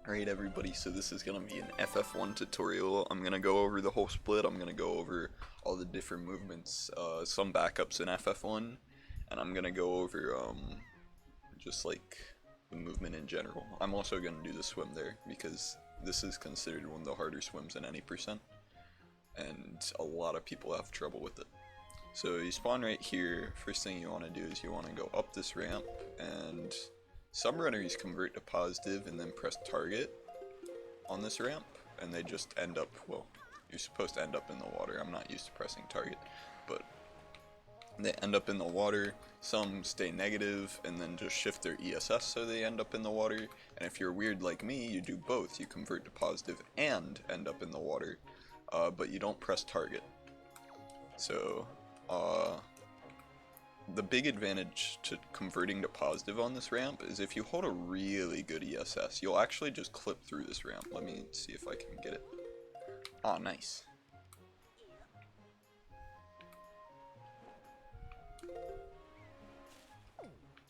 Alright everybody, so this is going to be an FF1 tutorial. I'm going to go over the whole split, I'm going to go over all the different movements, some backups in FF1, and I'm going to go over just like the movement in general. I'm also going to do the swim there, because this is considered one of the harder swims in any percent, and a lot of people have trouble with it. So you spawn right here, first thing you want to do is you want to go up this ramp, and some runners convert to positive and then press target on this ramp, and they just end up, well, you're supposed to end up in the water. I'm not used to pressing target, but they end up in the water. Some stay negative and then just shift their ESS so they end up in the water. And if you're weird like me, you do both. You convert to positive and end up in the water, but you don't press target. So, the big advantage to converting to positive on this ramp is if you hold a really good ESS, you'll actually just clip through this ramp. Let me see if I can get it. Ah, nice.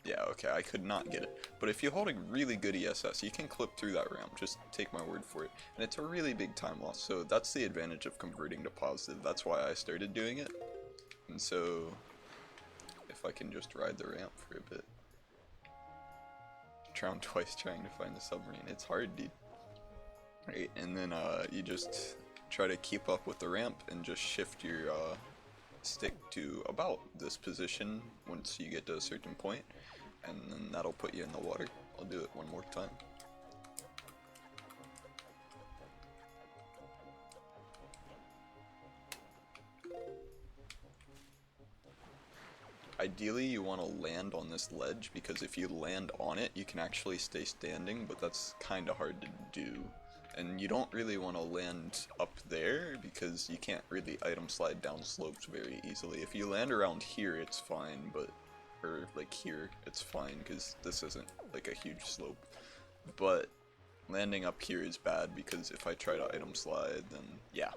Yeah, okay, I could not get it. But if you hold a really good ESS, you can clip through that ramp, just take my word for it. And it's a really big time loss, so that's the advantage of converting to positive. That's why I started doing it. And so, if I can just ride the ramp for a bit. Drowned twice trying to find the submarine. It's hard, dude. Right, and then you just try to keep up with the ramp and just shift your stick to about this position once you get to a certain point, and then that'll put you in the water. I'll do it one more time. Ideally you want to land on this ledge, because if you land on it you can actually stay standing, but that's kind of hard to do. And you don't really want to land up there because you can't really item slide down slopes very easily. If you land around here it's fine, but, or like here, it's fine because this isn't like a huge slope. But landing up here is bad because if I try to item slide, then yeah,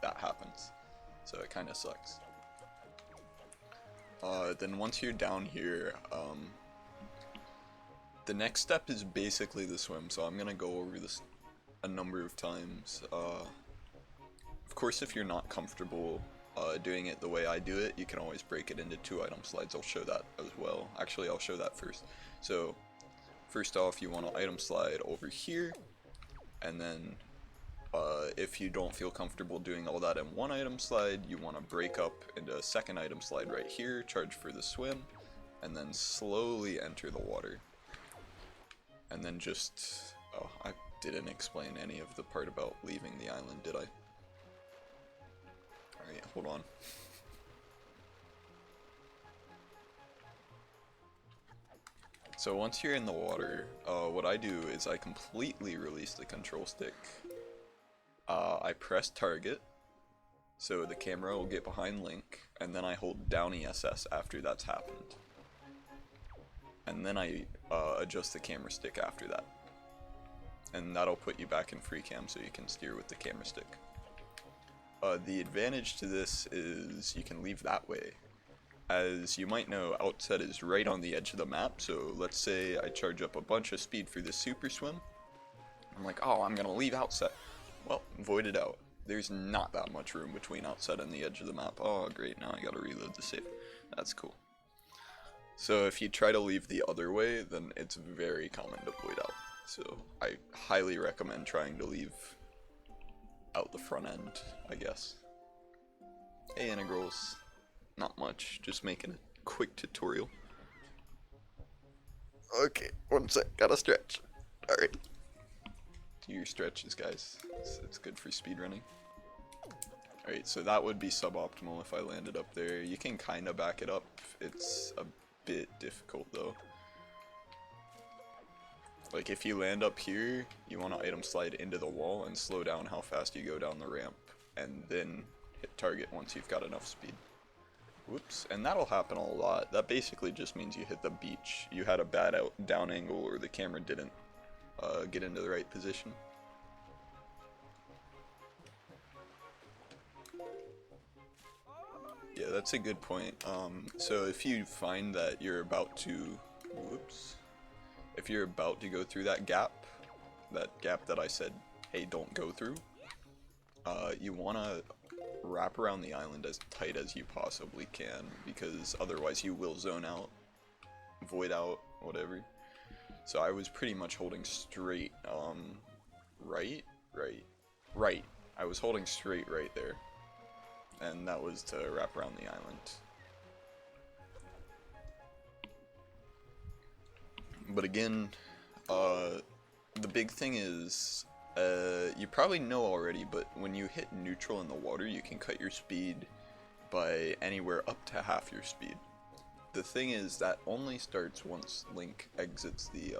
that happens. So it kind of sucks. Then once you're down here, the next step is basically the swim, so I'm gonna go over this a number of times. Of course, if you're not comfortable doing it the way I do it, you can always break it into 2 item slides. I'll show that as well. Actually, I'll show that first. So, first off, you want to item slide over here, and then if you don't feel comfortable doing all that in 1 item slide, you want to break up into a 2nd item slide right here, charge for the swim, and then slowly enter the water. And then just, oh, I didn't explain any of the part about leaving the island, did I? Alright, hold on. So once you're in the water, what I do is I completely release the control stick. I press target, so the camera will get behind Link, and then I hold down ESS after that's happened. And then I adjust the camera stick after that. And that'll put you back in free cam so you can steer with the camera stick. The advantage to this is you can leave that way. As you might know, outset is right on the edge of the map, so let's say I charge up a bunch of speed for this super swim. I'm like, oh, I'm gonna leave outset. Well, voided out. There's not that much room between outset and the edge of the map. Oh, great, now I gotta reload the save. That's cool. So if you try to leave the other way, then it's very common to void out. So I highly recommend trying to leave out the front end, I guess. Hey integrals, not much, just making a quick tutorial. Okay, one sec, gotta stretch. Alright. Do your stretches, guys. It's good for speedrunning. Alright, so that would be suboptimal if I landed up there. You can kinda back it up, it's a bit difficult though. Like if you land up here, you want to item slide into the wall and slow down how fast you go down the ramp, and then hit target once you've got enough speed. Whoops, and that'll happen a lot. That basically just means you hit the beach. You had a bad down angle, or the camera didn't get into the right position. Yeah, that's a good point. So if you find that you're about to, whoops. If you're about to go through that gap, that gap that I said, hey, don't go through, you want to wrap around the island as tight as you possibly can, because otherwise you will zone out, void out, whatever. So I was pretty much holding straight, right. I was holding straight right there, and that was to wrap around the island. But again, the big thing is, you probably know already, but when you hit neutral in the water, you can cut your speed by anywhere up to half your speed. The thing is, that only starts once Link exits the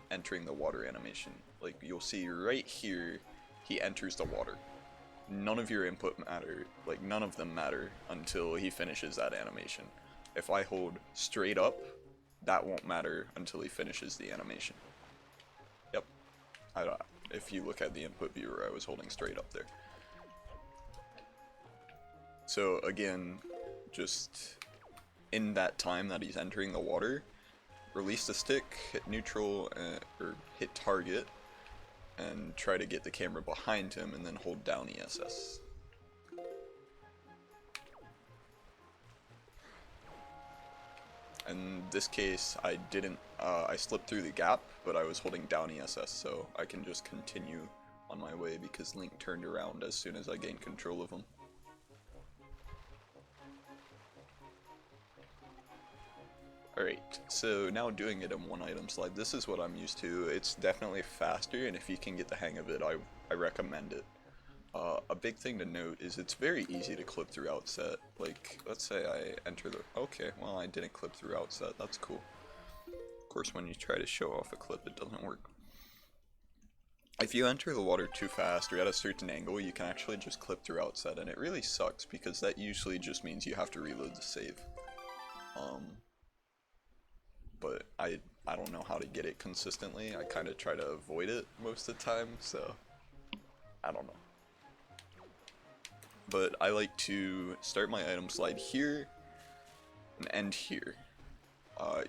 entering the water animation. Like, you'll see right here, he enters the water. None of your input matter, like none of them matter until he finishes that animation. If I hold straight up, that won't matter until he finishes the animation. Yep. If you look at the input viewer, I was holding straight up there. So again, just in that time that he's entering the water, release the stick, hit neutral, or hit target, and try to get the camera behind him, and then hold down ESS. In this case, I didn't, I slipped through the gap, but I was holding down ESS, so I can just continue on my way because Link turned around as soon as I gained control of him. Alright, so now doing it in one item slide, this is what I'm used to. It's definitely faster, and if you can get the hang of it, I recommend it. A big thing to note is it's very easy to clip through outset. Like, let's say I enter the... Okay, well I didn't clip through outset, that's cool. Of course, when you try to show off a clip, it doesn't work. If you enter the water too fast or at a certain angle, you can actually just clip through outset, and it really sucks because that usually just means you have to reload the save. But I don't know how to get it consistently. I kind of try to avoid it most of the time, so I don't know. But I like to start my item slide here and end here.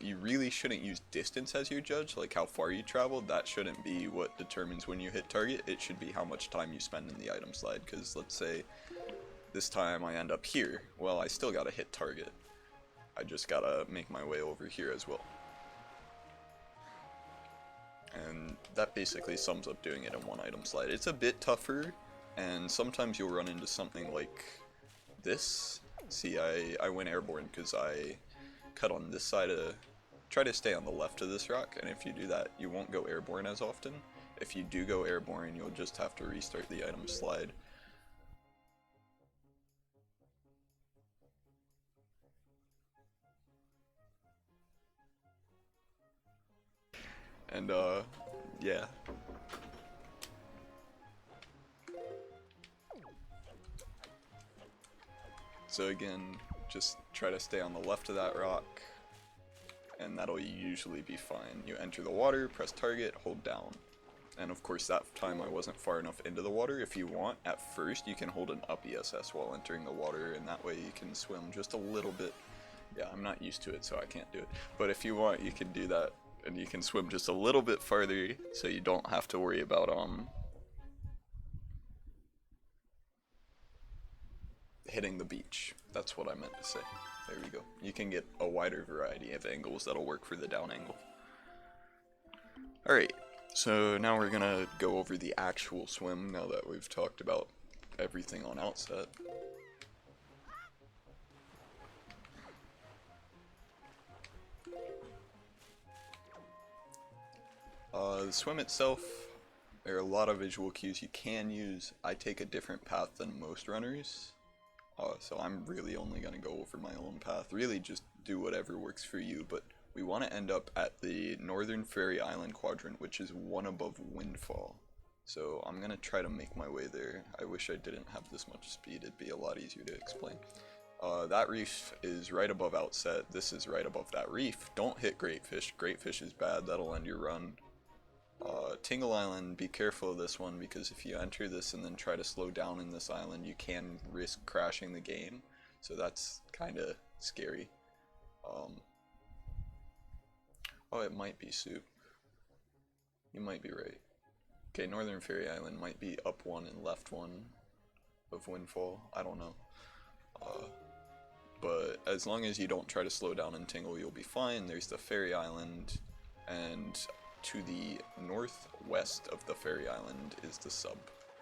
You really shouldn't use distance as your judge, like how far you traveled. That shouldn't be what determines when you hit target. It should be how much time you spend in the item slide, because let's say this time I end up here. Well, I still gotta hit target. I just gotta make my way over here as well. And that basically sums up doing it in one item slide. It's a bit tougher, and sometimes you'll run into something like this. See, I went airborne because I cut on this side of... Try to stay on the left of this rock, and if you do that, you won't go airborne as often. If you do go airborne, you'll just have to restart the item slide. And, yeah. So again, just try to stay on the left of that rock, and that'll usually be fine. You enter the water, press target, hold down. And of course that time I wasn't far enough into the water. If you want, at first you can hold an up ESS while entering the water, and that way you can swim just a little bit. Yeah, I'm not used to it, so I can't do it. But if you want, you can do that, and you can swim just a little bit farther, so you don't have to worry about, hitting the beach. That's what I meant to say. There we go. You can get a wider variety of angles that'll work for the down angle. Alright, so now we're gonna go over the actual swim now that we've talked about everything on outset. The swim itself, there are a lot of visual cues you can use. I take a different path than most runners. So I'm really only going to go over my own path. Really just do whatever works for you, but we want to end up at the Northern Fairy Island quadrant, which is one above Windfall. So I'm going to try to make my way there. I wish I didn't have this much speed, it'd be a lot easier to explain. That reef is right above outset, this is right above that reef. Don't hit Greatfish, Greatfish is bad, that'll end your run. Tingle Island, be careful of this one, because if you enter this and then try to slow down in this island, you can risk crashing the game, so that's kinda scary. Oh, it might be Soup. You might be right. Okay, Northern Fairy Island might be up one and left one of Windfall. I don't know. But as long as you don't try to slow down and tingle, you'll be fine. There's the Fairy Island, and to the northwest of the Fairy Island is the sub.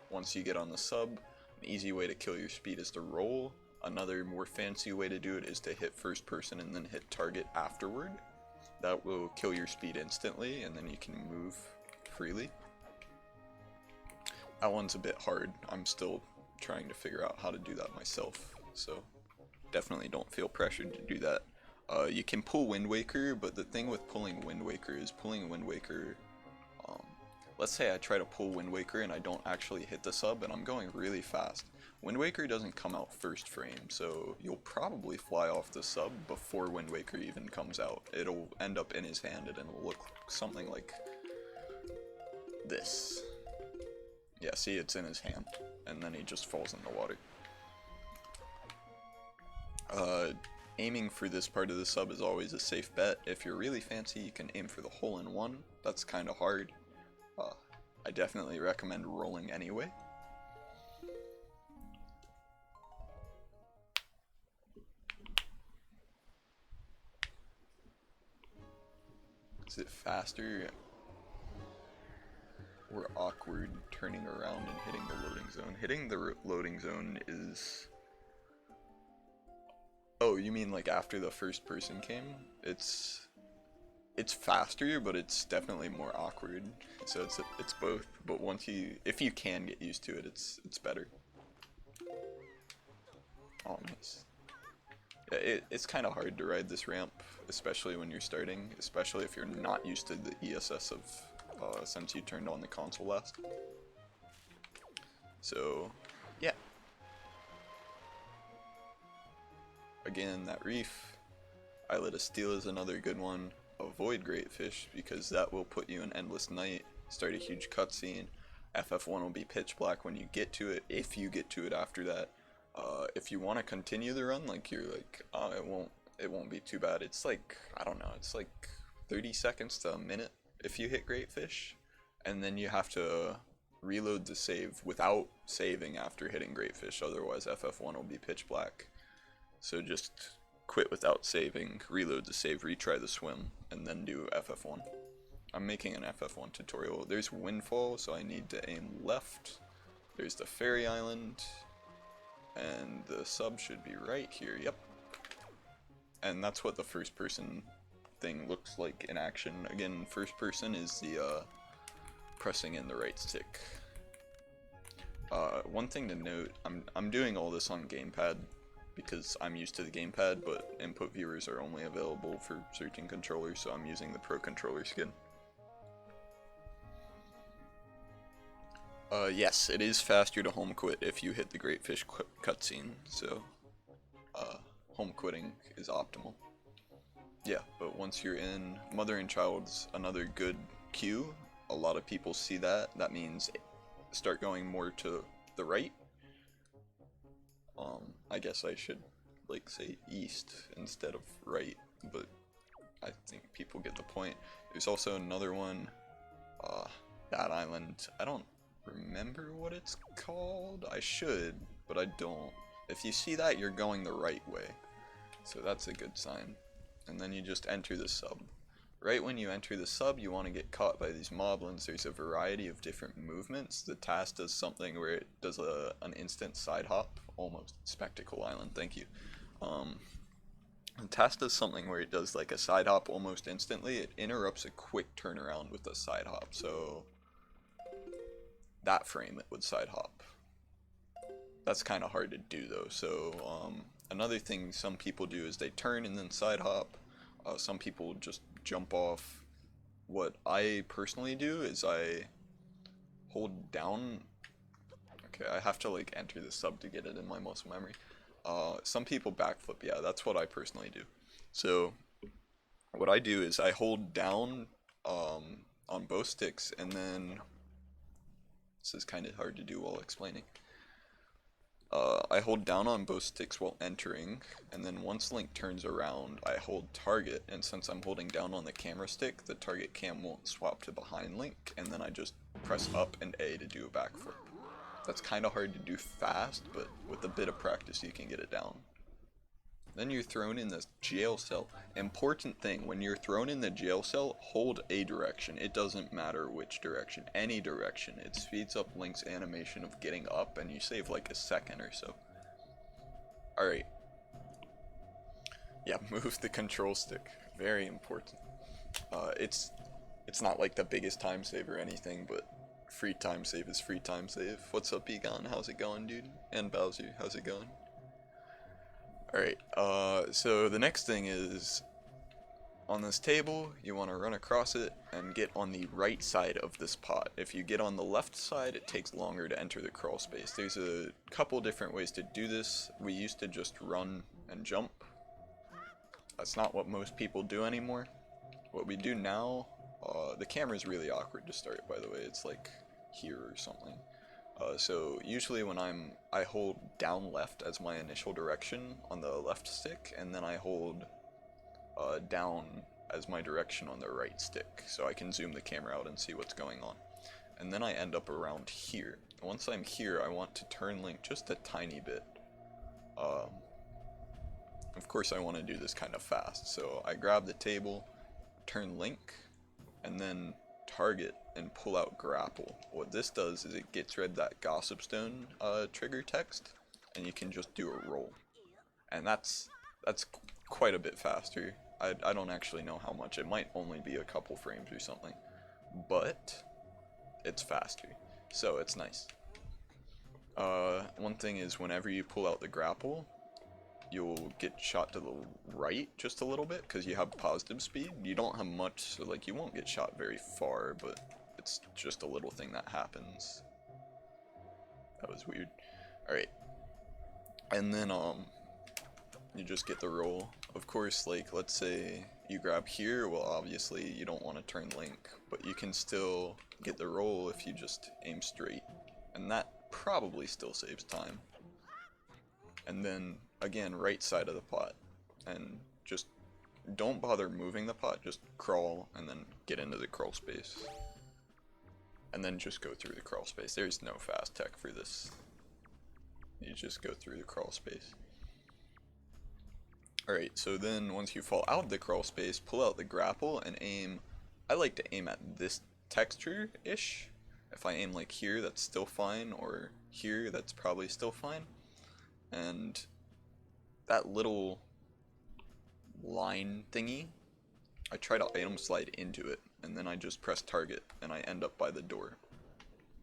Once you get on the sub, an easy way to kill your speed is to roll. Another more fancy way to do it is to hit first person and then hit target afterward. That will kill your speed instantly, and then you can move freely. That one's a bit hard. I'm still trying to figure out how to do that myself, so definitely don't feel pressured to do that. You can pull Wind Waker, but the thing with pulling Wind Waker is let's say I try to pull Wind Waker and I don't actually hit the sub and I'm going really fast. Wind Waker doesn't come out first frame, so you'll probably fly off the sub before Wind Waker even comes out. It'll end up in his hand and it'll look something like this. Yeah, see, it's in his hand, and then he just falls in the water. Aiming for this part of the sub is always a safe bet. If you're really fancy, you can aim for the hole in one. That's kind of hard. I definitely recommend rolling anyway. Is it faster or awkward turning around and hitting the loading zone? Hitting the loading zone is... Oh, you mean like after the first person came? It's faster, but it's definitely more awkward. So it's both. But if you can get used to it, it's better. Oh, nice. Yeah, it's kind of hard to ride this ramp, especially when you're starting, especially if you're not used to the ESS of since you turned on the console last. So, yeah. Again, that reef. Islet of Steel is another good one. Avoid Great Fish, because that will put you in Endless Night, start a huge cutscene. FF1 will be pitch black when you get to it, if you get to it after that. If you want to continue the run, like you're like, oh, it won't be too bad. It's like, I don't know, it's like 30 seconds to a minute if you hit Great Fish, and then you have to reload the save without saving after hitting Great Fish, otherwise FF1 will be pitch black. So just quit without saving, reload the save, retry the swim, and then do FF1. I'm making an FF1 tutorial. There's Windfall, so I need to aim left. There's the Fairy Island, and the sub should be right here, yep. And that's what the first person thing looks like in action. Again, first person is the pressing in the right stick. One thing to note, I'm doing all this on gamepad because I'm used to the gamepad, but input viewers are only available for certain controllers, so I'm using the Pro Controller skin. Yes, it is faster to home quit if you hit the Great Fish cutscene, so home quitting is optimal. Yeah, but once you're in, Mother and Child's another good cue. A lot of people see that. That means start going more to the right. I guess I should like say east instead of right, but I think people get the point. There's also another one, that island. I don't remember what it's called. I should, but I don't. If you see that, you're going the right way, so that's a good sign. And then you just enter the sub. Right when you enter the sub, you want to get caught by these moblins. There's a variety of different movements. The task does something where it does an instant side hop, almost Spectacle Island, thank you. The task does something where it does like a side hop almost instantly. It interrupts a quick turnaround with a side hop, so that frame it would side hop. That's kind of hard to do though, so another thing some people do is they turn and then side hop. Some people just jump off. What I personally do is I hold down. Okay, I have to like enter the sub to get it in my muscle memory. Some people backflip, yeah, that's what I personally do. So what I do is I hold down on both sticks, and then this is kind of hard to do while explaining. I hold down on both sticks while entering, and then once Link turns around, I hold target, and since I'm holding down on the camera stick, the target cam won't swap to behind Link, and then I just press up and A to do a backflip. That's kind of hard to do fast, but with a bit of practice you can get it down. Then you're thrown in this jail cell. Important thing, when you're thrown in the jail cell, hold a direction. It doesn't matter which direction, any direction. It speeds up Link's animation of getting up, and you save like a second or so. Alright. Yeah, move the control stick. Very important. It's not like the biggest time save or anything, but free time save is free time save. What's up, Egon? How's it going, dude? And Bowser, how's it going? Alright, so the next thing is, on this table, you want to run across it and get on the right side of this pot. If you get on the left side, it takes longer to enter the crawl space. There's a couple different ways to do this. We used to just run and jump. That's not what most people do anymore. What we do now, the camera's really awkward to start, by the way. It's like here or something. So usually when I hold down left as my initial direction on the left stick, and then I hold down as my direction on the right stick, so I can zoom the camera out and see what's going on. And then I end up around here. Once I'm here, I want to turn Link just a tiny bit. Of course I want to do this kind of fast, so I grab the table, turn Link, and then target and pull out grapple. What this does is it gets rid of that gossip stone trigger text, and you can just do a roll. And that's quite a bit faster. I don't actually know how much. It might only be a couple frames or something, but it's faster, so it's nice. One thing is, whenever you pull out the grapple, you'll get shot to the right just a little bit because you have positive speed. You don't have much, so like you won't get shot very far, but it's just a little thing that happens. That was weird. Alright. And then you just get the roll. Of course, like let's say you grab here, well obviously you don't want to turn Link, but you can still get the roll if you just aim straight. And that probably still saves time. And then again, right side of the pot, and just don't bother moving the pot, just crawl and then get into the crawl space, and then just go through the crawl space. There's no fast tech for this, you just go through the crawl space. Alright, so then once you fall out of the crawl space, pull out the grapple and aim. I like to aim at this texture-ish. If I aim like here, that's still fine, or here, that's probably still fine. And that little line thingy, I try to item slide into it, and then I just press target, and I end up by the door.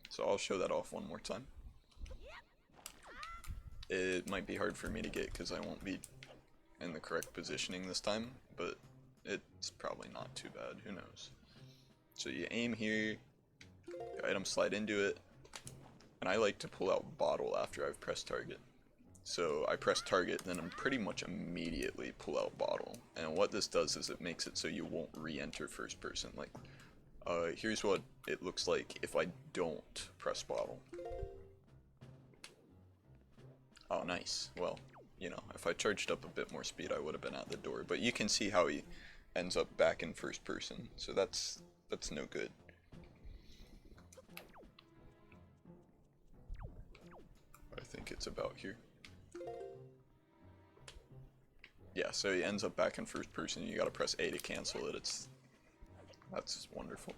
So I'll show that off one more time. It might be hard for me to get because I won't be in the correct positioning this time, but it's probably not too bad, who knows. So you aim here, you item slide into it, and I like to pull out bottle after I've pressed target. So I press target, then I'm pretty much immediately pull out bottle. And what this does is it makes it so you won't re-enter first person. Like, here's what it looks like if I don't press bottle. Oh, nice. Well, you know, if I charged up a bit more speed, I would have been at the door. But you can see how he ends up back in first person. So that's no good. I think it's about here. Yeah, so he ends up back in first person. You gotta press A to cancel it. That's wonderful.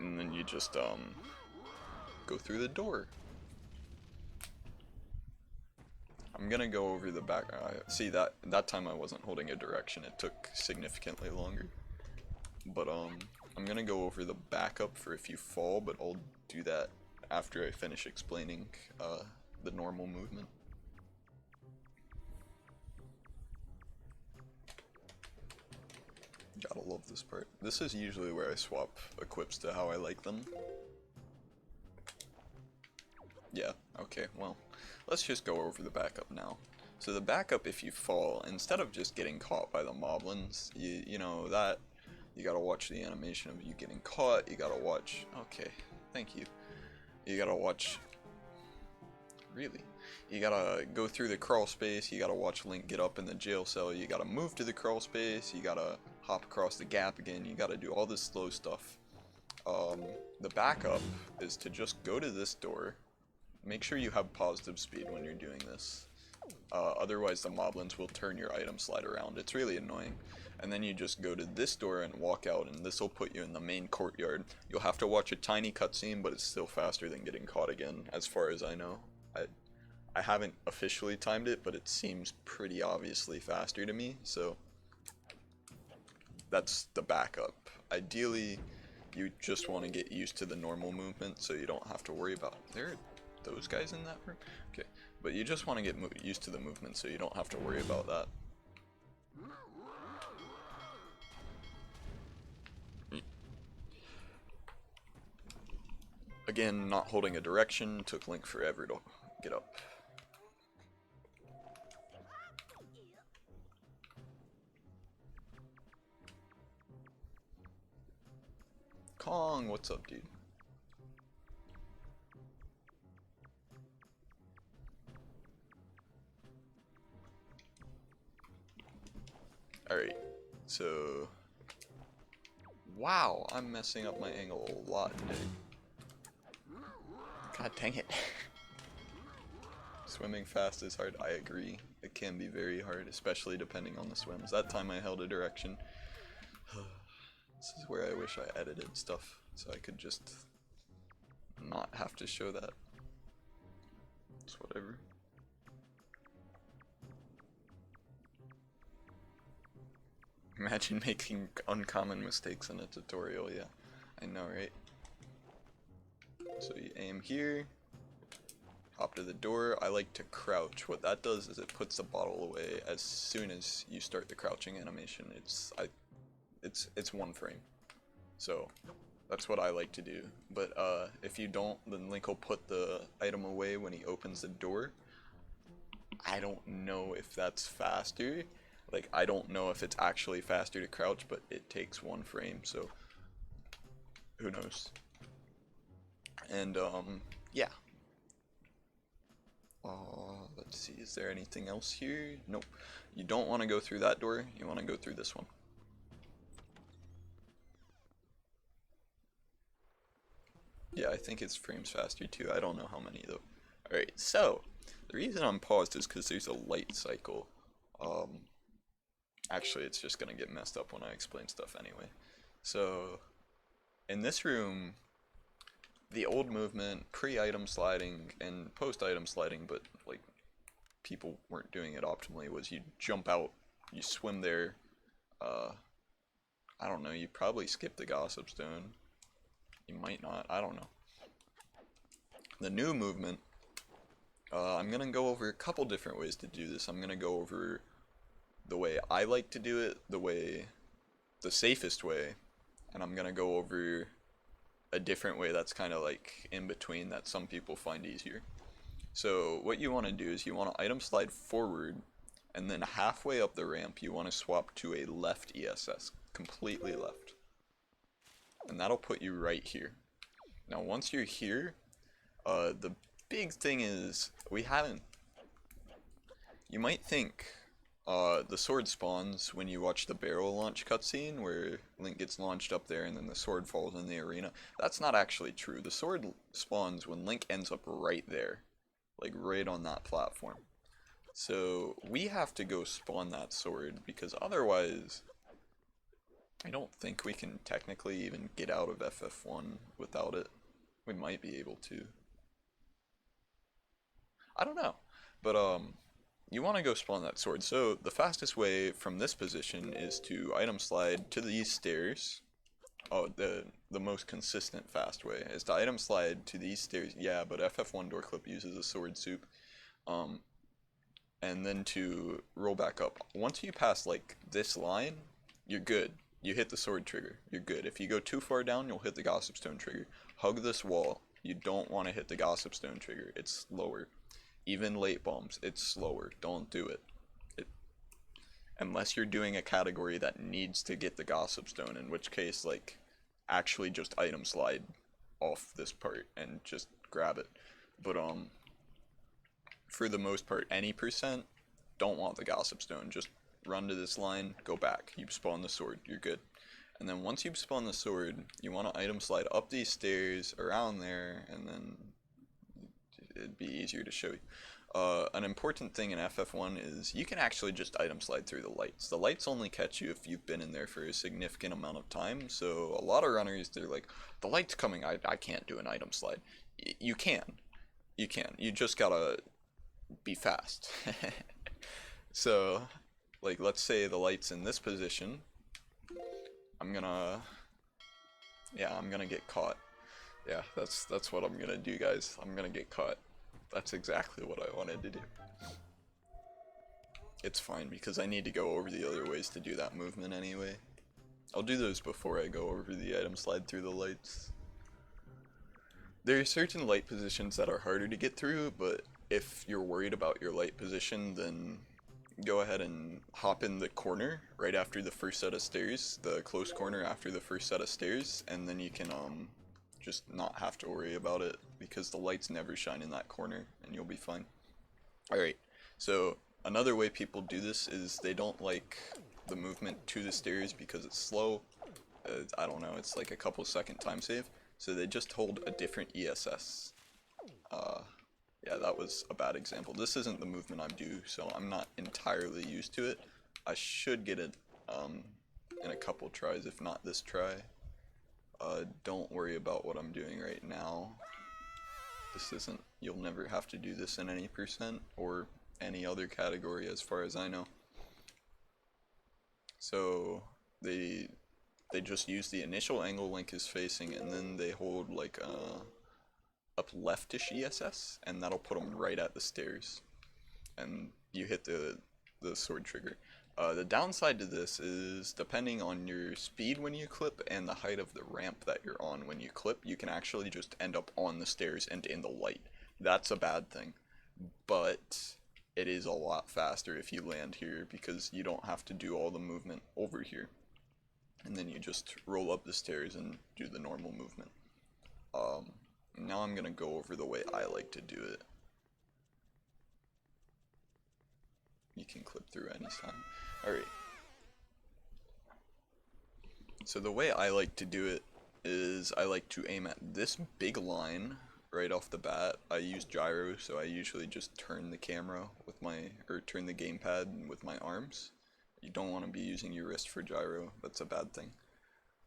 And then you just go through the door. I'm gonna go over the back. See, that time I wasn't holding a direction. It took significantly longer. But I'm gonna go over the backup for if you fall, but I'll do that after I finish explaining the normal movement. Gotta love this part. This is usually where I swap equips to how I like them. Yeah, okay, well, let's just go over the backup now. So the backup, if you fall, instead of just getting caught by the moblins, you know that, you gotta watch the animation of you getting caught, you gotta watch, okay, thank you. You gotta watch Really. You gotta go through the crawl space, you gotta watch Link get up in the jail cell, you gotta move to the crawl space, you gotta hop across the gap again, you gotta do all this slow stuff. The backup is to just go to this door. Make sure you have positive speed when you're doing this. Otherwise the moblins will turn your item slide around. It's really annoying. And then you just go to this door and walk out, and this will put you in the main courtyard. You'll have to watch a tiny cutscene, but it's still faster than getting caught again, as far as I know. I haven't officially timed it, but it seems pretty obviously faster to me, so that's the backup. Ideally, you just want to get used to the normal movement so you don't have to worry about... There are those guys in that room? Okay, but you just want to get used to the movement so you don't have to worry about that. Again, not holding a direction took Link forever to get up. Kong, what's up, dude? Alright, so... Wow, I'm messing up my angle a lot today. God dang it. Swimming fast is hard, I agree. It can be very hard, especially depending on the swims. That time I held a direction. This is where I wish I edited stuff, so I could just not have to show that. It's whatever. Imagine making uncommon mistakes in a tutorial, yeah. I know, right? So you aim here, hop to the door. I like to crouch. What that does is it puts the bottle away as soon as you start the crouching animation. It's one frame. So that's what I like to do. But if you don't, then Link will put the item away when he opens the door. I don't know if that's faster. Like, I don't know if it's actually faster to crouch, but it takes one frame, so who knows. And yeah. Let's see, is there anything else here? Nope. You don't want to go through that door, you want to go through this one. Yeah, I think it's frames faster too. I don't know how many though. Alright, so the reason I'm paused is because there's a light cycle. Actually, it's just gonna get messed up when I explain stuff anyway. So in this room, the old movement, pre-item sliding and post-item sliding, but like people weren't doing it optimally, was you jump out, you swim there. I don't know, you probably skip the Gossip Stone. You might not, I don't know. The new movement, I'm gonna go over a couple different ways to do this. I'm gonna go over the way I like to do it, the safest way, and I'm gonna go over a different way that's kind of like in between that some people find easier. So what you want to do is you want to item slide forward, and then halfway up the ramp you want to swap to a left ESS, completely left. And that'll put you right here. Now once you're here, the big thing is you might think the sword spawns when you watch the barrel launch cutscene where Link gets launched up there and then the sword falls in the arena. That's not actually true. The sword spawns when Link ends up right there, like right on that platform. So we have to go spawn that sword because otherwise I don't think we can technically even get out of FF1 without it. We might be able to. I don't know. But you want to go spawn that sword. So the fastest way from this position is to item slide to these stairs. Oh, the most consistent fast way is to item slide to these stairs. Yeah, but FF1 door clip uses a sword soup. And then to roll back up. Once you pass like this line, you're good. You hit the sword trigger. You're good. If you go too far down, you'll hit the Gossip Stone trigger. Hug this wall. You don't want to hit the Gossip Stone trigger. It's slower. Even late bombs, it's slower. Don't do it. Unless you're doing a category that needs to get the Gossip Stone, in which case, like, actually just item slide off this part and just grab it. But, for the most part, any percent, don't want the Gossip Stone. Just run to this line, go back. You spawn the sword, you're good. And then once you've spawned the sword, you want to item slide up these stairs, around there, and then it'd be easier to show you. An important thing in FF1 is you can actually just item slide through the lights. The lights only catch you if you've been in there for a significant amount of time, so a lot of runners, they're like, the light's coming, I can't do an item slide. You can. You can. You just gotta be fast. So, like, let's say the light's in this position. I'm gonna get caught. Yeah, that's what I'm gonna do, guys. I'm gonna get caught. That's exactly what I wanted to do. It's fine, because I need to go over the other ways to do that movement anyway. I'll do those before I go over the item slide through the lights. There are certain light positions that are harder to get through, but if you're worried about your light position, then go ahead and hop in the corner right after the first set of stairs, the close corner after the first set of stairs, and then you can just not have to worry about it because the lights never shine in that corner and you'll be fine. Alright, so another way people do this is they don't like the movement to the stairs because it's slow. I don't know, it's like a couple second time save. So they just hold a different ESS. Yeah, that was a bad example. This isn't the movement I'm due, so I'm not entirely used to it. I should get it in a couple tries, if not this try. Don't worry about what I'm doing right now. This isn't, you'll never have to do this in any percent or any other category as far as I know. So they just use the initial angle Link is facing, and then they hold like up leftish ESS, and that'll put them right at the stairs. And you hit the sword trigger. The downside to this is, depending on your speed when you clip and the height of the ramp that you're on when you clip, you can actually just end up on the stairs and in the light. That's a bad thing. But it is a lot faster if you land here because you don't have to do all the movement over here. And then you just roll up the stairs and do the normal movement. Now I'm gonna go over the way I like to do it. You can clip through any time. Alright. So the way I like to do it is I like to aim at this big line right off the bat. I use gyro, so I usually just turn the camera with turn the gamepad with my arms. You don't want to be using your wrist for gyro, that's a bad thing.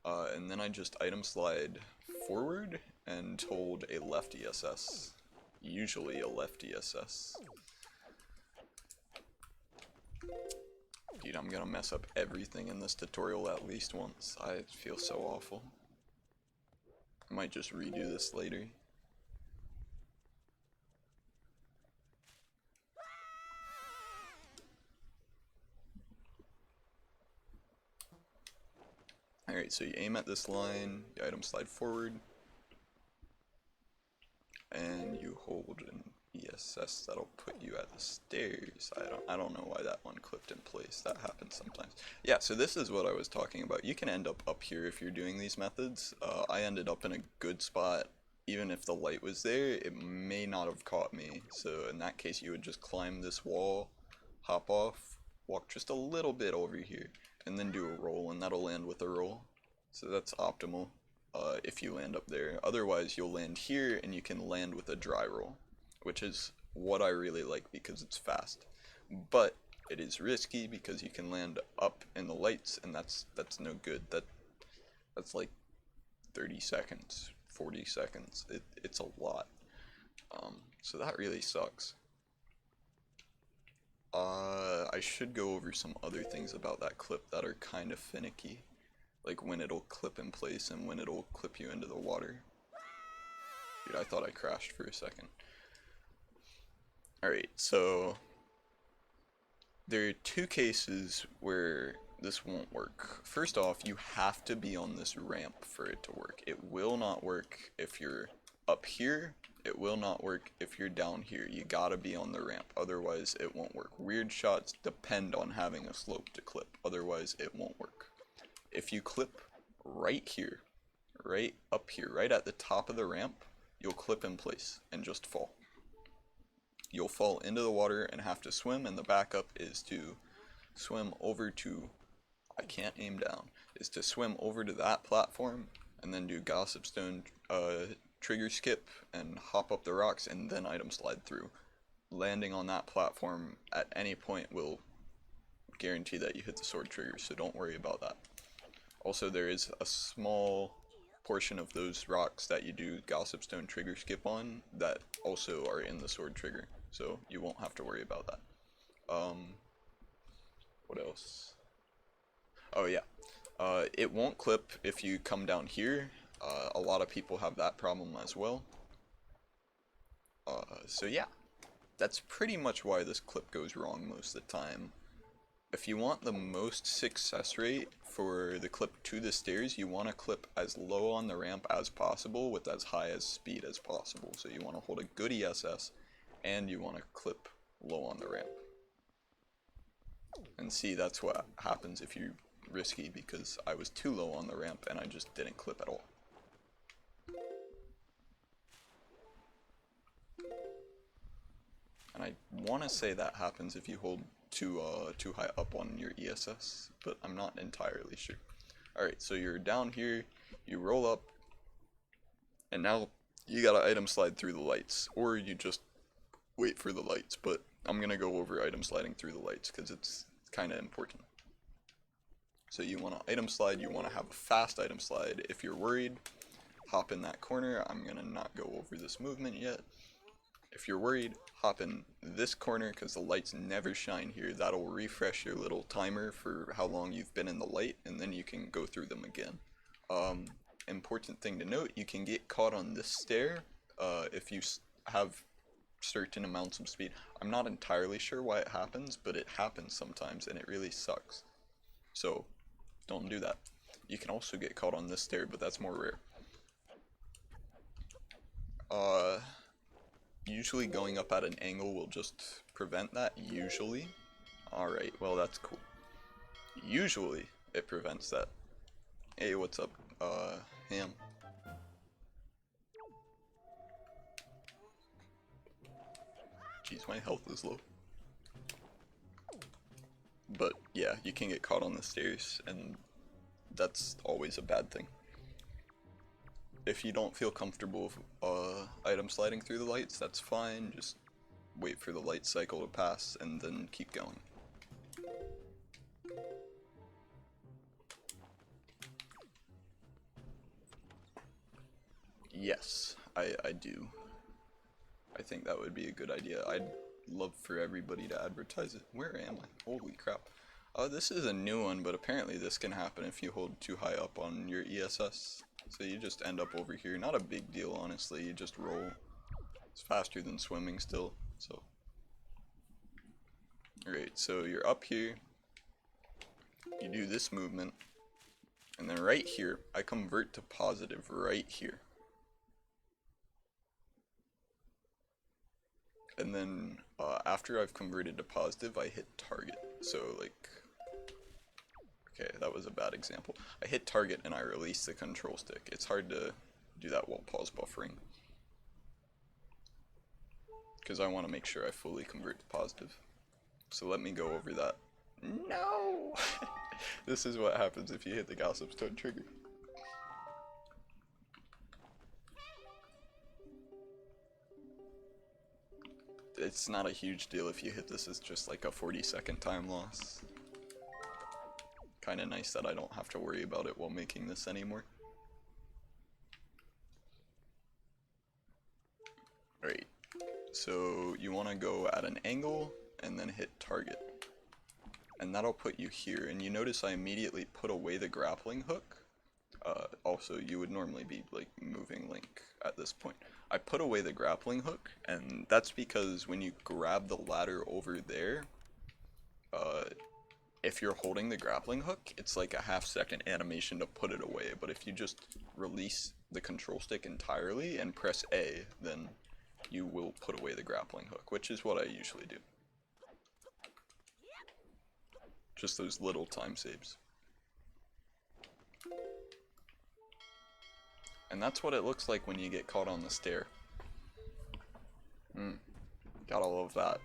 And then I just item slide forward and hold a left ESS. Usually a left ESS. Dude, I'm gonna mess up everything in this tutorial at least once. I feel so awful. I might just redo this later. Alright, so you aim at this line, you item slide forward, and you hold an ESS that'll put you at the stairs. I don't know why that one clipped in place. That happens sometimes. Yeah, so this is what I was talking about. You can end up here if you're doing these methods. I ended up in a good spot. Even if the light was there, it may not have caught me. So in that case, you would just climb this wall, hop off, walk just a little bit over here, and then do a roll, and that'll land with a roll. So that's optimal if you land up there. Otherwise, you'll land here, and you can land with a dry roll, which is what I really like because it's fast. But it is risky because you can land up in the lights, and that's no good. That's like 30 seconds, 40 seconds. It's a lot. So that really sucks. I should go over some other things about that clip that are kind of finicky. Like when it'll clip in place and when it'll clip you into the water. Dude, I thought I crashed for a second. Alright, so there are two cases where this won't work. First off, you have to be on this ramp for it to work. It will not work if you're up here. It will not work if you're down here. You gotta be on the ramp, otherwise it won't work. Weird shots depend on having a slope to clip, otherwise it won't work. If you clip right here, right up here, right at the top of the ramp, you'll clip in place and just fall. you'll fall into the water and have to swim, and the backup is to swim over to, I can't aim down, is to swim over to that platform and then do Gossip Stone trigger skip and hop up the rocks and then item slide through. Landing on that platform at any point will guarantee that you hit the sword trigger, so don't worry about that. Also, there is a small portion of those rocks that you do Gossip Stone trigger skip on that also are in the sword trigger, so you won't have to worry about that. What else? Oh yeah, it won't clip if you come down here. A lot of people have that problem as well. So yeah, that's pretty much why this clip goes wrong most of the time. If you want the most success rate for the clip to the stairs, you want to clip as low on the ramp as possible with as high as speed as possible. So you want to hold a good ESS and you want to clip low on the ramp. And see, that's what happens if you're risky, because I was too low on the ramp and I just didn't clip at all. And I want to say that happens if you hold too high up on your ESS, but I'm not entirely sure. Alright, so you're down here, you roll up, and now you gotta item slide through the lights, or you just wait for the lights, but I'm gonna go over item sliding through the lights because it's kind of important. So you want to item slide, you want to have a fast item slide. If you're worried, hop in that corner. I'm gonna not go over this movement yet. If you're worried, hop in this corner because the lights never shine here. That'll refresh your little timer for how long you've been in the light, and then you can go through them again. Important thing to note, you can get caught on this stair if you have certain amounts of speed. I'm not entirely sure why it happens, but it happens sometimes and it really sucks. So don't do that. You can also get caught on this stair, but that's more rare. Usually going up at an angle will just prevent that, usually. Alright, well that's cool. Usually it prevents that. Hey, what's up, Ham? Jeez, my health is low. But yeah, you can get caught on the stairs, and that's always a bad thing. If you don't feel comfortable item sliding through the lights, that's fine. Just wait for the light cycle to pass and then keep going. Yes, I do. I think that would be a good idea. I'd love for everybody to advertise it. Where am I? Holy crap. This is a new one, but apparently this can happen if you hold too high up on your ESS. So you just end up over here. Not a big deal, honestly. You just roll. It's faster than swimming still, so. Alright, so you're up here. You do this movement. And then right here, I convert to positive right here. And then after I've converted to positive, I hit target. So like, okay, that was a bad example. I hit target and I release the control stick. It's hard to do that while pause buffering, because I want to make sure I fully convert to positive. So let me go over that. No! This is what happens if you hit the Gossip Stone trigger. It's not a huge deal if you hit this. It's just like a 40-second time loss. Kinda nice that I don't have to worry about it while making this anymore. Alright, so you want to go at an angle and then hit target. And that'll put you here, and you notice I immediately put away the grappling hook. Also, you would normally be like moving Link at this point. I put away the grappling hook, and that's because when you grab the ladder over there, if you're holding the grappling hook, it's like a half-second animation to put it away, but if you just release the control stick entirely and press A, then you will put away the grappling hook, which is what I usually do. Just those little time saves. And that's what it looks like when you get caught on the stair. Gotta love that.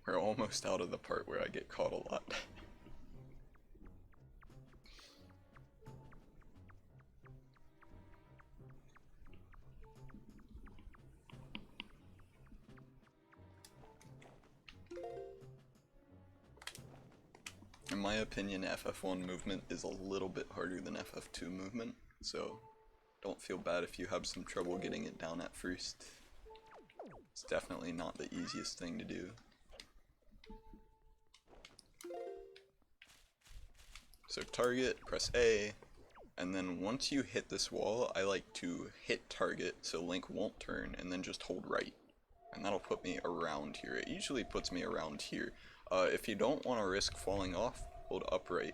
We're almost out of the part where I get caught a lot. In my opinion, FF1 movement is a little bit harder than FF2 movement, so don't feel bad if you have some trouble getting it down at first. It's definitely not the easiest thing to do. So target, press A, and then once you hit this wall, I like to hit target so Link won't turn, and then just hold right. And that'll put me around here. It usually puts me around here. If you don't want to risk falling off, hold upright.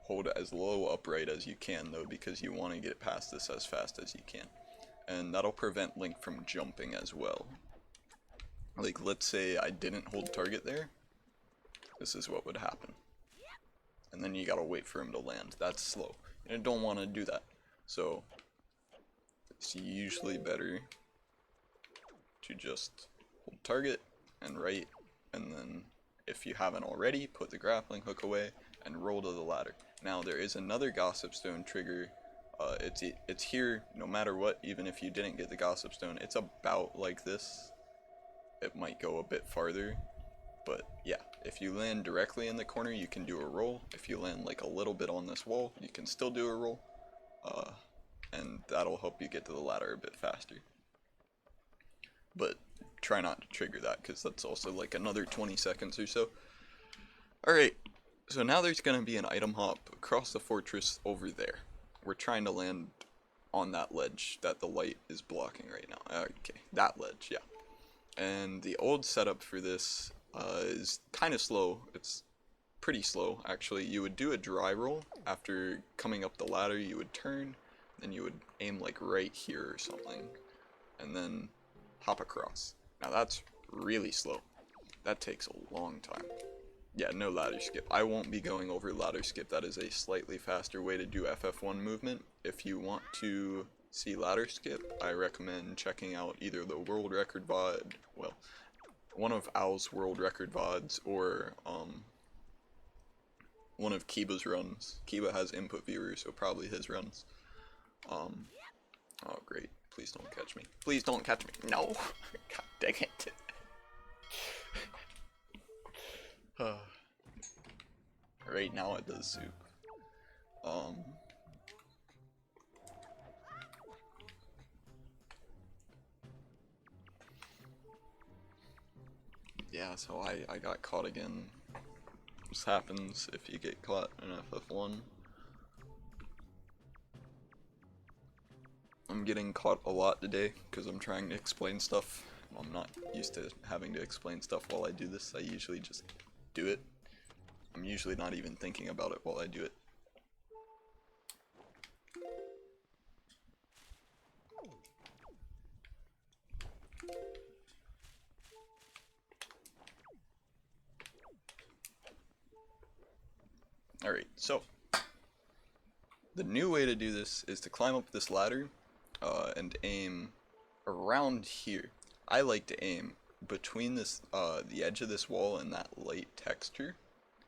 Hold as low upright as you can though, because you want to get past this as fast as you can. And that'll prevent Link from jumping as well. Like, let's say I didn't hold target there. This is what would happen. And then you gotta wait for him to land. That's slow. And I don't want to do that. So, it's usually better to just hold target and right, and then if you haven't already, put the grappling hook away and roll to the ladder. Now there is another Gossip Stone trigger. It's here no matter what, even if you didn't get the Gossip Stone. It's about like this. It might go a bit farther, but yeah, if you land directly in the corner, you can do a roll. If you land like a little bit on this wall, you can still do a roll, and that'll help you get to the ladder a bit faster. But try not to trigger that, because that's also like another 20 seconds or so. Alright, so now there's going to be an item hop across the fortress over there. We're trying to land on that ledge that the light is blocking right now. Okay, that ledge, yeah. And the old setup for this is kind of slow. It's pretty slow, actually. You would do a dry roll. After coming up the ladder, you would turn, then you would aim like right here or something, and then hop across. Now that's really slow. That takes a long time. Yeah, no ladder skip. I won't be going over ladder skip. That is a slightly faster way to do FF1 movement. If you want to see ladder skip, I recommend checking out either the world record VOD, well, one of Owl's world record VODs, or one of Kiba's runs. Kiba has input viewers, so probably his runs. Oh great. Please don't catch me. Please don't catch me. No! God dang it. Right now it does soup. Yeah, so I got caught again. This happens if you get caught in FF1. I'm getting caught a lot today because I'm trying to explain stuff. I'm not used to having to explain stuff while I do this. I usually just do it. I'm usually not even thinking about it while I do it. Alright, so the new way to do this is to climb up this ladder and aim around here. I like to aim between this the edge of this wall and that light texture,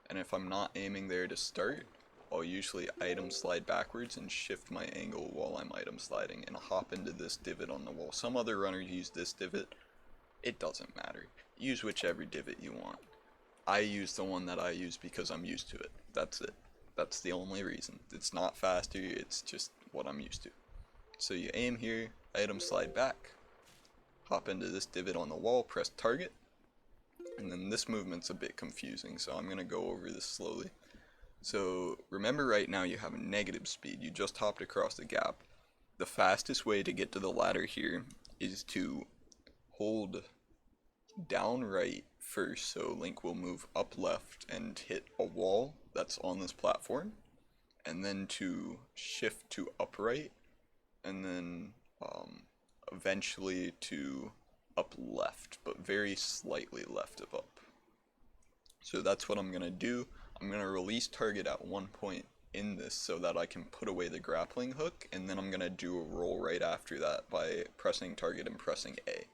and if I'm not aiming there to start, I'll usually item slide backwards and shift my angle while I'm item sliding and hop into this divot on the wall. Some other runners use this divot. It doesn't matter. Use whichever divot you want. I use the one that I use because I'm used to it. That's it. That's the only reason. It's not faster, it's just what I'm used to. So you aim here, item slide back, hop into this divot on the wall, press target, and then this movement's a bit confusing, so I'm going to go over this slowly. So remember, right now you have a negative speed. You just hopped across the gap. The fastest way to get to the ladder here is to hold down right first, so Link will move up left and hit a wall that's on this platform, and then to shift to upright, and then eventually to up left, but very slightly left of up. So that's what I'm going to do. I'm going to release target at one point in this so that I can put away the grappling hook, and then I'm going to do a roll right after that by pressing target and pressing A.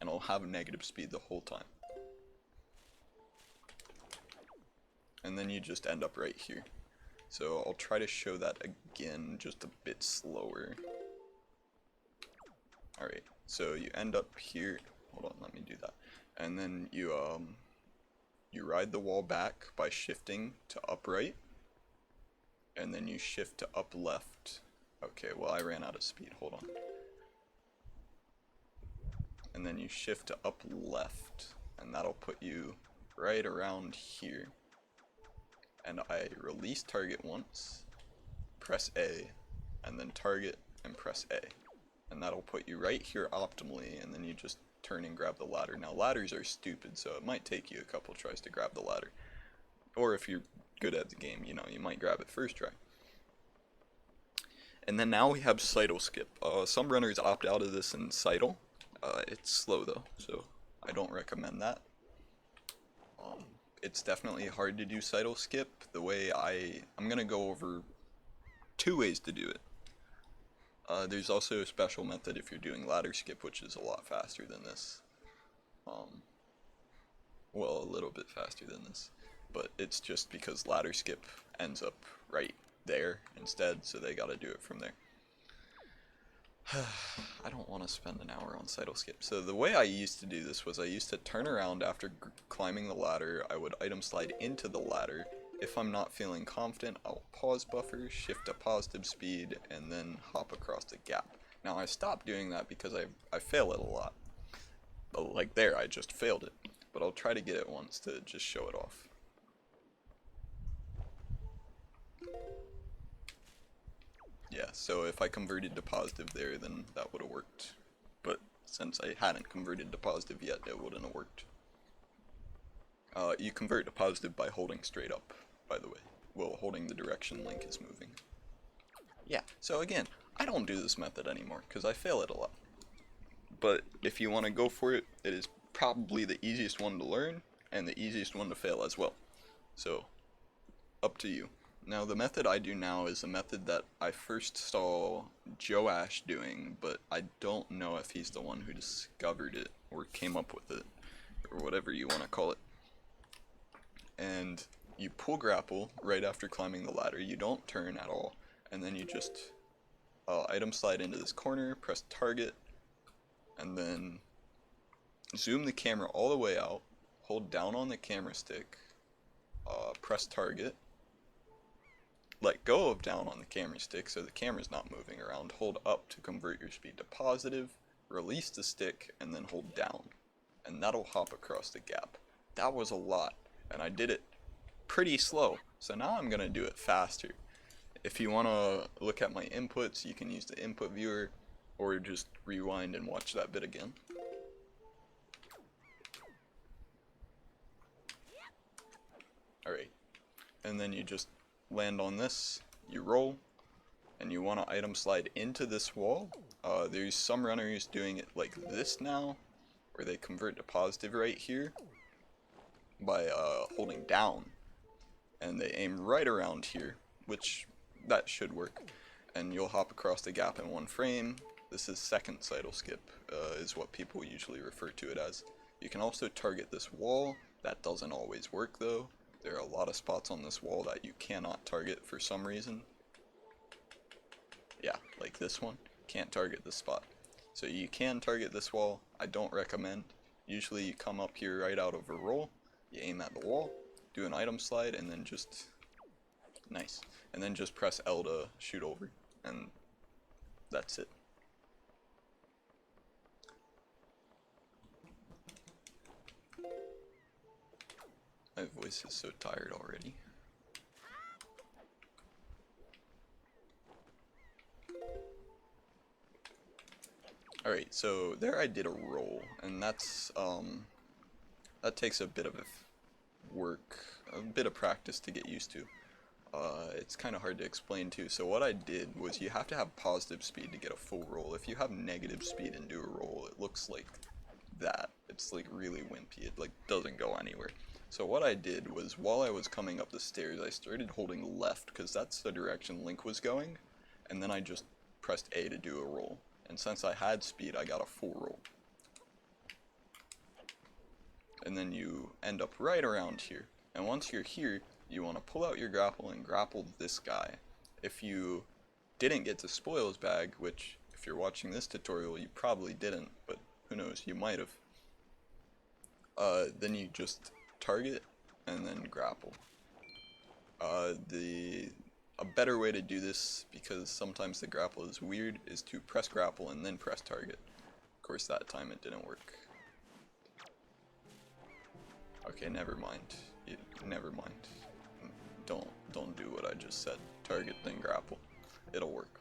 And I'll have negative speed the whole time. And then you just end up right here. So I'll try to show that again, just a bit slower. Alright, so you end up here. Hold on, let me do that. And then you ride the wall back by shifting to upright. And then you shift to up left. Okay, well I ran out of speed, hold on. And then you shift to up left, and that'll put you right around here. And I release target once, press A, and then target and press A. And that'll put you right here optimally, and then you just turn and grab the ladder. Now ladders are stupid, so it might take you a couple tries to grab the ladder. Or if you're good at the game, you know, you might grab it first try. And then now we have Cytle Skip. Some runners opt out of this in Cytle. It's slow though, so I don't recommend that. It's definitely hard to do Cytle Skip. The way I'm gonna go over 2 ways to do it. There's also a special method if you're doing ladder skip, which is a lot faster than this. Well, a little bit faster than this, but it's just because ladder skip ends up right there instead, so they gotta do it from there. I don't want to spend an hour on Cytle Skip. So the way I used to do this was I used to turn around after climbing the ladder. I would item slide into the ladder. If I'm not feeling confident, I'll pause buffer, shift to positive speed, and then hop across the gap. Now I stopped doing that because I fail it a lot. But like there, I just failed it. But I'll try to get it once to just show it off. Yeah, so if I converted to positive there, then that would have worked. But since I hadn't converted to positive yet, it wouldn't have worked. You convert to positive by holding straight up, by the way. Well, holding the direction Link is moving. Yeah, so again, I don't do this method anymore, because I fail it a lot. But if you want to go for it, it is probably the easiest one to learn, and the easiest one to fail as well. So, up to you. Now the method I do now is a method that I first saw Joe Ash doing, but I don't know if he's the one who discovered it, or came up with it, or whatever you want to call it. And you pull grapple right after climbing the ladder, you don't turn at all, and then you just item slide into this corner, press target, and then zoom the camera all the way out, hold down on the camera stick, press target, let go of down on the camera stick so the camera's not moving around, hold up to convert your speed to positive, release the stick, and then hold down. And that'll hop across the gap. That was a lot, and I did it pretty slow, so now I'm gonna do it faster. If you wanna look at my inputs, you can use the input viewer, or just rewind and watch that bit again. Alright, and then you just land on this, you roll, and you want to item slide into this wall. There's some runners doing it like this now, where they convert to positive right here by holding down, and they aim right around here, which that should work, and you'll hop across the gap in 1 frame. This is second Cytle Skip, is what people usually refer to it as. You can also target this wall. That doesn't always work though. There are a lot of spots on this wall that you cannot target for some reason. Yeah, like this one. Can't target this spot. So you can target this wall. I don't recommend. Usually you come up here right out of a roll, you aim at the wall, do an item slide, and then just... nice. And then just press L to shoot over. And that's it. My voice is so tired already. Alright, so there I did a roll, and that's, that takes a bit of work, a bit of practice to get used to. It's kind of hard to explain too, so what I did was you have to have positive speed to get a full roll. If you have negative speed and do a roll, it looks like that. It's like really wimpy, it like doesn't go anywhere. So what I did was, while I was coming up the stairs, I started holding left, because that's the direction Link was going, and then I just pressed A to do a roll. And since I had speed, I got a full roll. And then you end up right around here. And once you're here, you want to pull out your grapple and grapple this guy. If you didn't get to Spoils Bag, which if you're watching this tutorial you probably didn't, but who knows, you might have, then you just target and then grapple. A better way to do this, because sometimes the grapple is weird, is to press grapple and then press target. Of course that time it didn't work. Okay, never mind. Never mind. Don't do what I just said. Target then grapple. It'll work.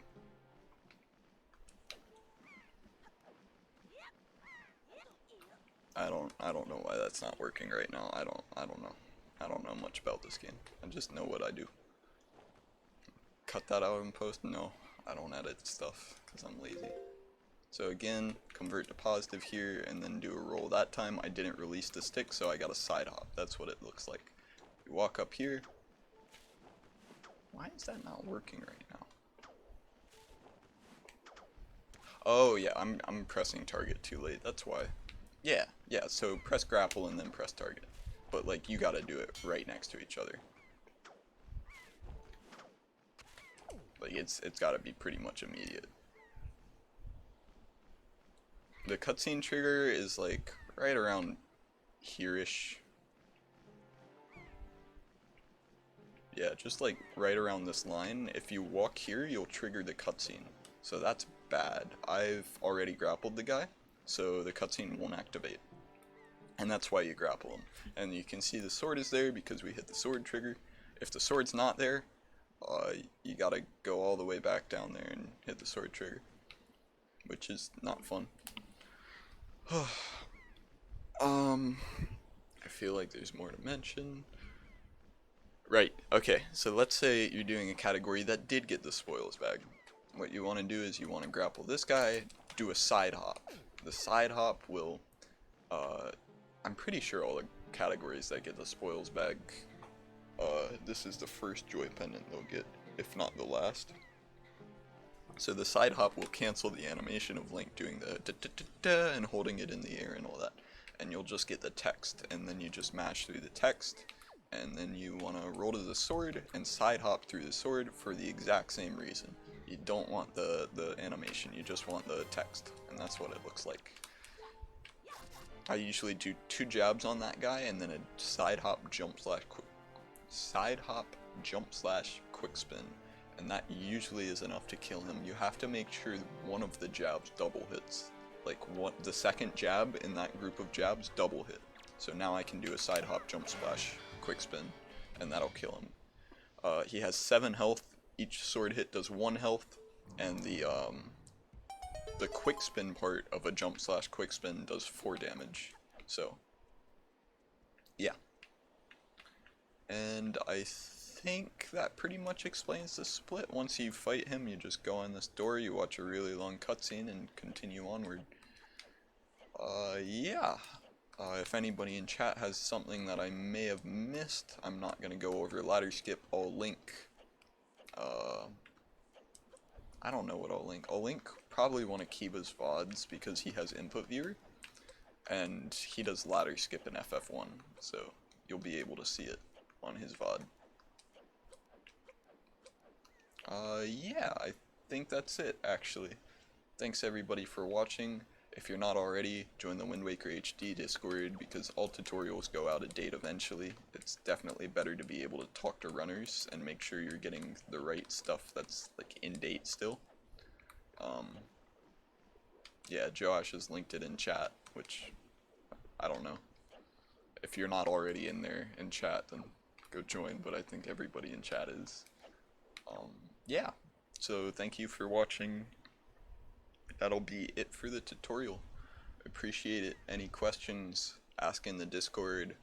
I don't know why that's not working right now. I don't know. I don't know much about this game. I just know what I do. Cut that out in post? No, I don't edit stuff because I'm lazy. So again, convert to positive here and then do a roll. That time I didn't release the stick, so I got a side hop. That's what it looks like. You walk up here. Why is that not working right now? Oh yeah, I'm pressing target too late. That's why. Yeah, so press grapple and then press target. But like, you gotta do it right next to each other. Like, it's gotta be pretty much immediate. The cutscene trigger is like right around here-ish. Yeah, just like right around this line. If you walk here, you'll trigger the cutscene. So that's bad. I've already grappled the guy, so the cutscene won't activate. And that's why you grapple him. And you can see the sword is there because we hit the sword trigger. If the sword's not there, you gotta go all the way back down there and hit the sword trigger, which is not fun. I feel like there's more to mention. Right, okay, so let's say you're doing a category that did get the spoils bag. What you want to do is you want to grapple this guy, do a side hop. The side hop will, I'm pretty sure all the categories that get the spoils bag, this is the first joy pendant they'll get, if not the last. So the side hop will cancel the animation of Link doing the da-da-da-da and holding it in the air and all that. And you'll just get the text, and then you just mash through the text, and then you want to roll to the sword and side hop through the sword for the exact same reason. You don't want the animation, you just want the text, and that's what it looks like. I usually do 2 jabs on that guy, and then a side hop jump slash quick spin. And that usually is enough to kill him. You have to make sure one of the jabs double hits. Like, the second jab in that group of jabs double hit. So now I can do a side hop, jump splash, quick spin, and that'll kill him. He has 7 health. Each sword hit does 1 health, and the quick spin part of a jump slash quick spin does 4 damage. So, yeah. And I think that pretty much explains the split. Once you fight him, you just go in this door, you watch a really long cutscene, and continue onward. Yeah. If anybody in chat has something that I may have missed, I'm not gonna go over ladder skip. I'll link, I don't know what I'll link. I'll link probably one of Kiba's VODs because he has input viewer, and he does ladder skip in FF1, so you'll be able to see it on his VOD. Yeah, I think that's it, actually. Thanks everybody for watching. If you're not already, join the WWHD Discord because all tutorials go out of date eventually. It's definitely better to be able to talk to runners and make sure you're getting the right stuff that's like in date still. Yeah, Josh has linked it in chat, which I don't know. If you're not already in there in chat, then go join, but I think everybody in chat is. Yeah, so thank you for watching. That'll be it for the tutorial. Appreciate it. Any questions, ask in the Discord.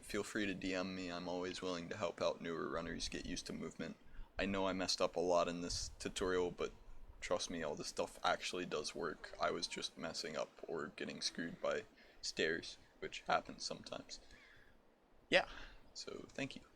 Feel free to DM me. I'm always willing to help out newer runners get used to movement. I know I messed up a lot in this tutorial, but trust me, all this stuff actually does work. I was just messing up or getting screwed by stairs, which happens sometimes. yeah, so thank you.